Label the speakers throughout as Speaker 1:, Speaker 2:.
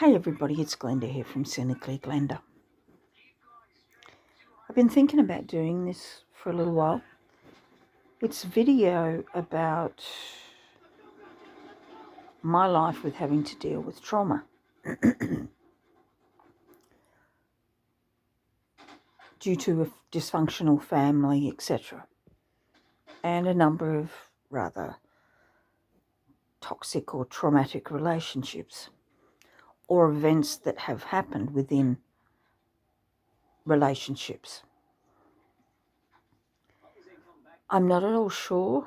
Speaker 1: Hey everybody, it's Glenda here from Cynically Glenda. I've been thinking about doing this for a little while. It's a video about my life with having to deal with trauma due to a dysfunctional family, etc. And a number of rather toxic or traumatic relationships or events that have happened within relationships. I'm not at all sure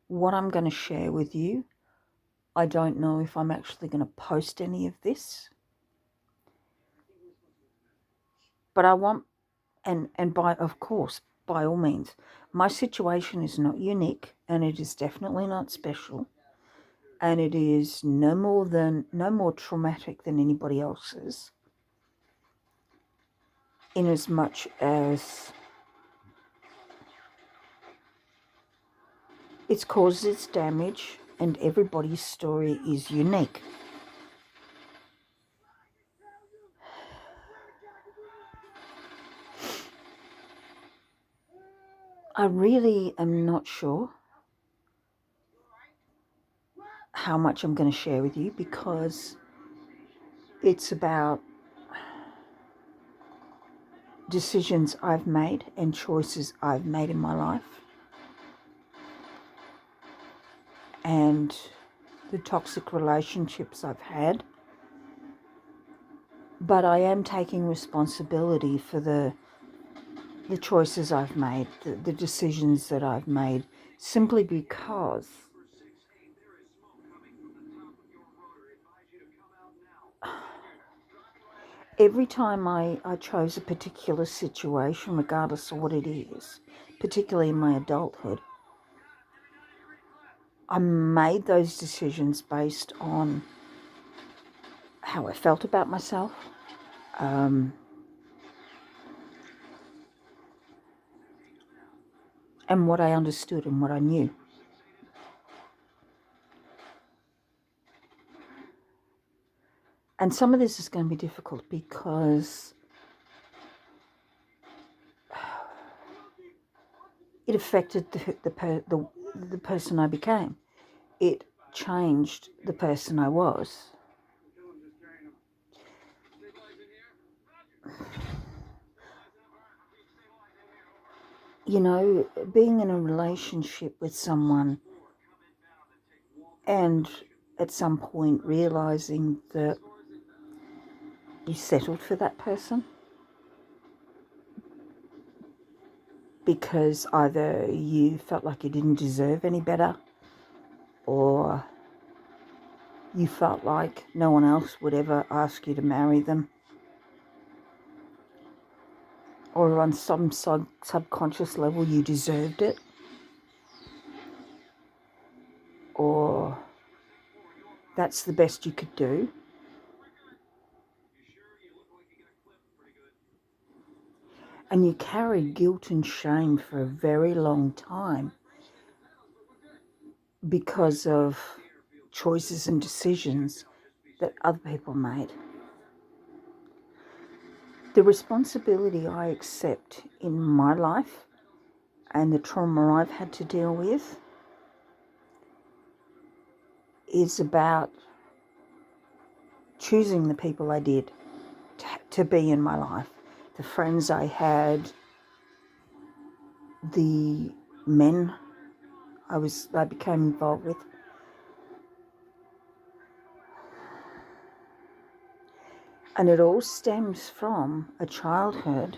Speaker 1: what I'm going to share with you. I don't know if I'm actually going to post any of this. But I want, and by all means, my situation is not unique, and it is definitely not special, and it is no more traumatic than anybody else's, in as much as it's caused its damage, and everybody's story is unique. I really am not sure how much I'm going to share with you, because it's about decisions I've made and choices I've made in my life, and the toxic relationships I've had. But I am taking responsibility for the choices I've made, the decisions that I've made, simply because every time I chose a particular situation, regardless of what it is, particularly in my adulthood, I made those decisions based on how I felt about myself, and what I understood and what I knew. And some of this is going to be difficult because it affected the person I became. It changed the person I was. You know, being in a relationship with someone and at some point realizing that you settled for that person because either you felt like you didn't deserve any better, or you felt like no one else would ever ask you to marry them, or on some subconscious level you deserved it, or that's the best you could do. And you carry guilt and shame for a very long time because of choices and decisions that other people made. The responsibility I accept in my life and the trauma I've had to deal with is about choosing the people I did to be in my life, the friends I had, the men I became involved with. And it all stems from a childhood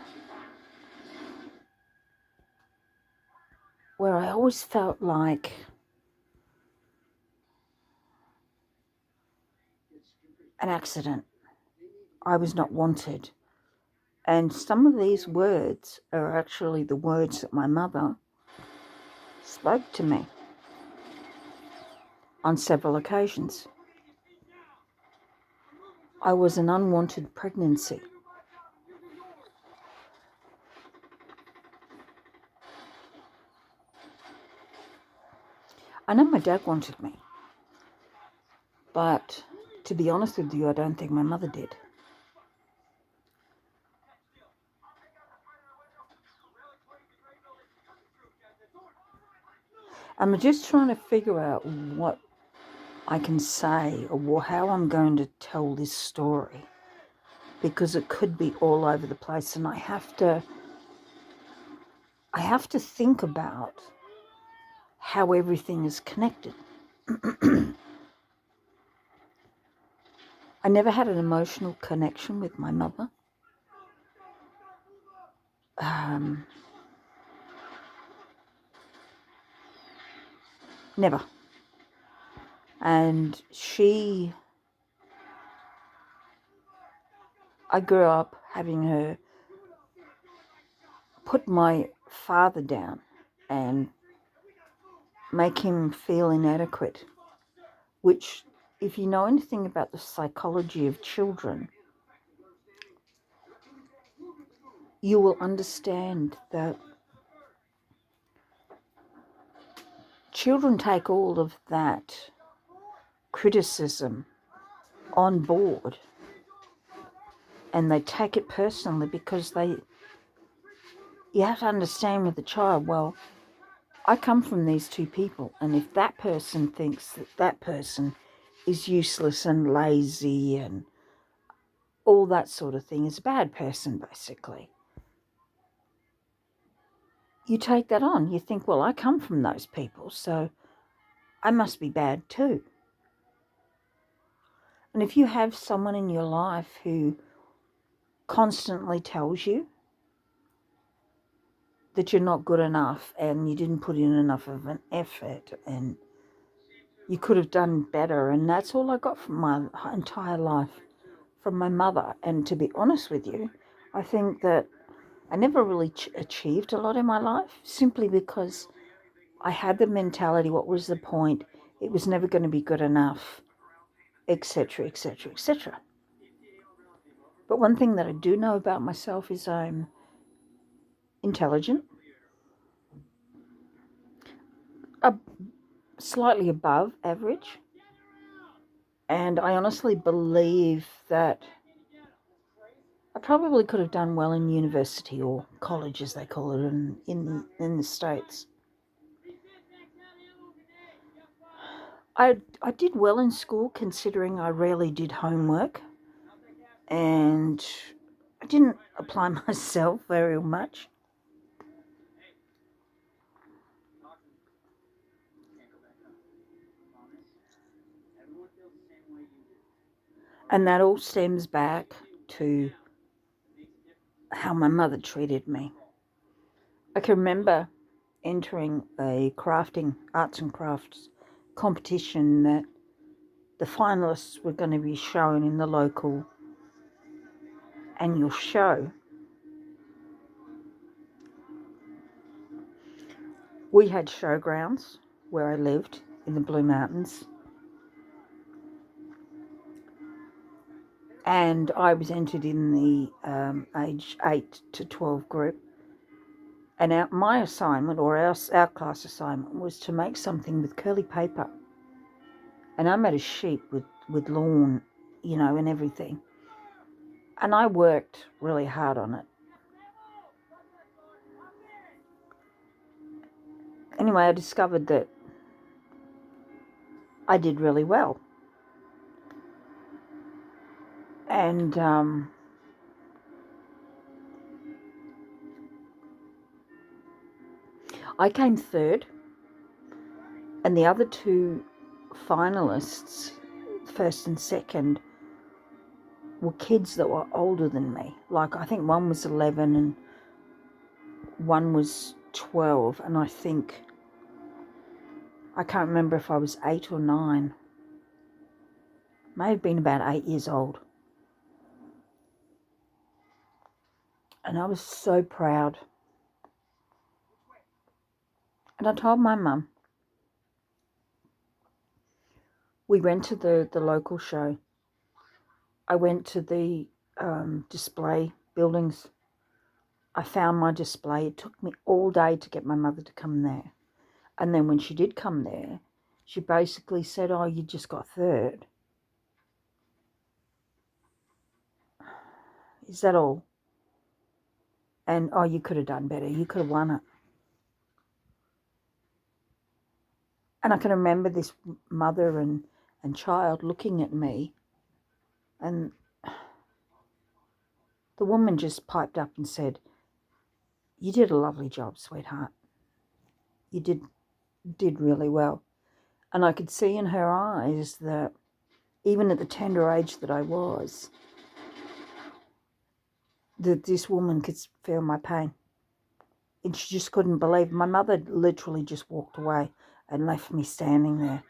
Speaker 1: where I always felt like an accident. I was not wanted. And some of these words are actually the words that my mother spoke to me on several occasions. I was an unwanted pregnancy. I know my dad wanted me, but To be honest with you, I don't think my mother did. I'm just trying to figure out what I can say or how I'm going to tell this story, because it could be all over the place, and I have to think about how everything is connected. I never had an emotional connection with my mother. Never. And I grew up having her put my father down and make him feel inadequate, which, if you know anything about the psychology of children, you will understand that children take all of that criticism on board and they take it personally, because you have to understand with the child, well, I come from these two people, and if that person thinks that that person is useless and lazy and all that sort of thing, is a bad person, basically, you take that on. You think, well, I come from those people, so I must be bad too. And if you have someone in your life who constantly tells you that you're not good enough and you didn't put in enough of an effort and you could have done better, and that's all I got from my entire life, from my mother. And to be honest with you, I think that I never really achieved a lot in my life, simply because I had the mentality, what was the point? It was never going to be good enough, etc., etc., etc. But one thing that I do know about myself is I'm intelligent, slightly above average, and I honestly believe that I probably could have done well in university, or college as they call it in the States. I did well in school, considering I rarely did homework, and I didn't apply myself very much. And that all stems back to how my mother treated me. I can remember entering a arts and crafts competition that the finalists were going to be shown in the local annual show. We had showgrounds where I lived in the Blue Mountains, and I was entered in the age 8 to 12 group. And my assignment, or our class assignment, was to make something with curly paper. And I made a sheet with lawn, and everything. And I worked really hard on it. Anyway, I discovered that I did really well. And I came third, and the other two finalists, first and second, were kids that were older than me. Like, I think one was 11 and one was 12, and I can't remember if I was 8 or 9. May have been about 8 years old. And I was so proud. And I told my mum. We went to the local show. I went to the display buildings. I found my display. It took me all day to get my mother to come there. And then when she did come there, she basically said, "Oh, you just got third." Is that all? And, oh, you could have done better. You could have won it. And I can remember this mother and child looking at me, and the woman just piped up and said, "You did a lovely job, sweetheart. You did really well." And I could see in her eyes that even at the tender age that I was, that this woman could feel my pain. And she just couldn't believe. My mother literally just walked away and left me standing there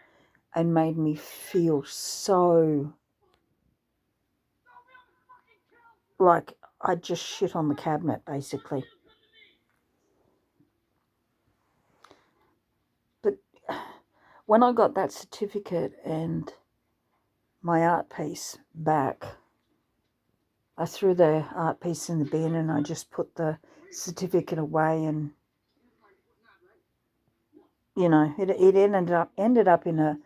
Speaker 1: and made me feel so like I just shit on the cabinet, basically. But when I got that certificate and my art piece back, I threw the art piece in the bin and I just put the certificate away, and you know, it ended up in a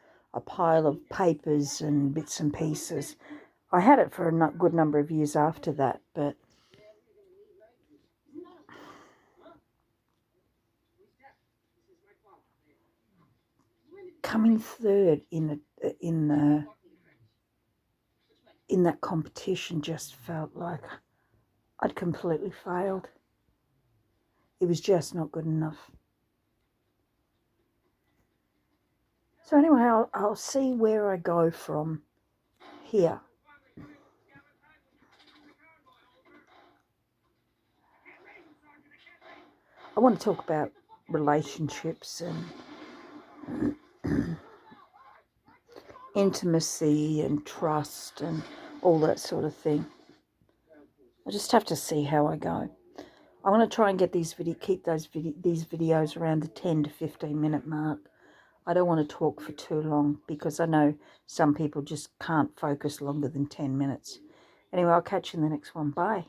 Speaker 1: pile of papers and bits and pieces. I had it for a good number of years after that, but coming third in that competition just felt like I'd completely failed. It was just not good enough. So anyway, I'll see where I go from here. I want to talk about relationships and intimacy and trust and all that sort of thing. I just have to see how I go. I want to try and get these videos around the 10 to 15 minute mark. I don't want to talk for too long because I know some people just can't focus longer than 10 minutes. Anyway, I'll catch you in the next one. Bye.